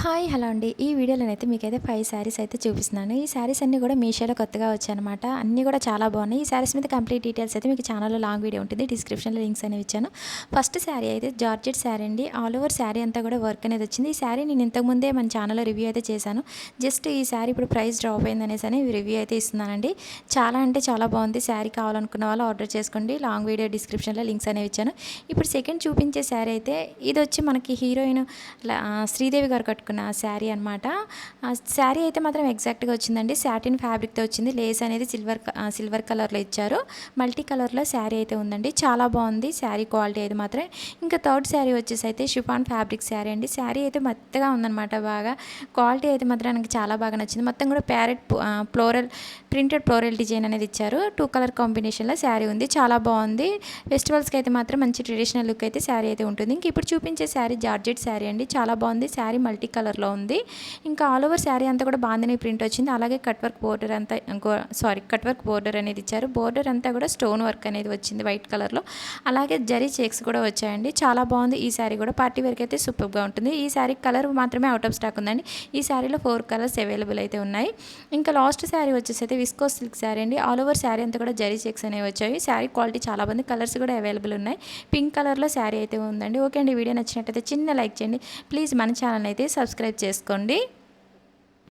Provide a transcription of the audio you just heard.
Hi hello అండి. ఈ వీడియోలోనైతే మీకైతే 5 శారీస్ అయితే చూపిస్తున్నాను. ఈ శారీస్ అన్నీ కూడా మీషోలో కొత్తగా వచ్చాయన్నమాట. అన్నీ కూడా చాలా బాగున్నాయి. ఈ శారీస్ మీద కంప్లీట్ డీటెయిల్స్ అయితే మీకు ఛానల్లో లాంగ్ వీడియో ఉంటుంది. డిస్క్రిప్షన్లో లింక్స్ అనేవి ఇచ్చాను. ఫస్ట్ శారీ అయితే జార్జెట్ శారీ అండి. ఆల్ ఓవర్ శారీ అంతా కూడా వర్క్ అనేది వచ్చింది. ఈ శారీ నేను ఇంతకుముందే మన ఛానల్లో రివ్యూ అయితే చేశాను. జస్ట్ ఈ శారీ ఇప్పుడు ప్రైస్ డ్రాప్ అయింది అనేసి అని రివ్యూ అయితే ఇస్తున్నానండి. చాలా అంటే చాలా బాగుంది. శారీ కావాలనుకున్న వాళ్ళు ఆర్డర్ చేసుకోండి. లాంగ్ వీడియో డిస్క్రిప్షన్లో లింక్స్ అనేవి ఇచ్చాను. ఇప్పుడు సెకండ్ చూపించే శారీ అయితే ఇది వచ్చి మనకి హీరోయిన్ శ్రీదేవి గారు కట్టుకున్న శారీ అనమాట. ఆ శారీ అయితే మాత్రం ఎగ్జాక్ట్గా వచ్చిందండి. సాటిన్ ఫ్యాబ్రిక్తో వచ్చింది. లేస్ అనేది సిల్వర్ కలర్లో ఇచ్చారు. మల్టీ కలర్లో శారీ అయితే ఉందండి. చాలా బాగుంది శారీ క్వాలిటీ అయితే మాత్రం. ఇంకా థర్డ్ శారీ వచ్చేసి అయితే షిఫాన్ ఫ్యాబ్రిక్ శారీ అండి. శారీ అయితే మెత్తగా ఉందన్నమాట. బాగా క్వాలిటీ అయితే మాత్రం నాకు చాలా బాగా నచ్చింది. మొత్తం కూడా ప్యారెట్ ప్రింటెడ్ ఫ్లోరల్ డిజైన్ అనేది ఇచ్చారు. 2 కలర్ కాంబినేషన్లో శారీ ఉంది. చాలా బాగుంది. ఫెస్టివల్స్కి అయితే మాత్రం మంచి ట్రెడిషనల్ లుక్ అయితే శారీ అయితే ఉంటుంది. ఇంక ఇప్పుడు చూపించే శారీ జార్జెట్ శారీ అండి. చాలా బాగుంది. శారీ మల్టీ కలర్లో ఉంది. ఇంకా ఆల్ ఓవర్ శారీ అంతా కూడా బాందిని ప్రింట్ వచ్చింది. అలాగే కట్ వర్క్ బోర్డర్ అనేది ఇచ్చారు. బోర్డర్ అంతా కూడా స్టోన్ వర్క్ అనేది వచ్చింది వైట్ కలర్లో. అలాగే జరీ చెక్స్ కూడా వచ్చాయండి. చాలా బాగుంది. ఈ శారీ కూడా పార్టీ వేర్కి అయితే సూపర్గా ఉంటుంది. ఈ శారీ కలర్ మాత్రమే అవుట్ ఆఫ్ స్టాక్ ఉందండి. ఈ శారీలో 4 కలర్స్ అవైలబుల్ అయితే ఉన్నాయి. ఇంకా లాస్ట్ శారీ వచ్చేసి అయితే విస్కోస్ సిల్క్ శారీ అండి. ఆల్ ఓవర్ శారీ అంతా కూడా జరీ చెక్స్ అనేవి వచ్చాయి. శారీ క్వాలిటీ చాలా బాగుంది. కలర్స్ కూడా అవైలబుల్ ఉన్నాయి. పింక్ కలర్లో శారీ అయితే ఉందండి. ఓకే అండి. వీడియో నచ్చినట్టయితే చిన్న లైక్ చేయండి. ప్లీజ్ మన ఛానల్ అయితే సబ్స్క్రైబ్ చేసుకోండి.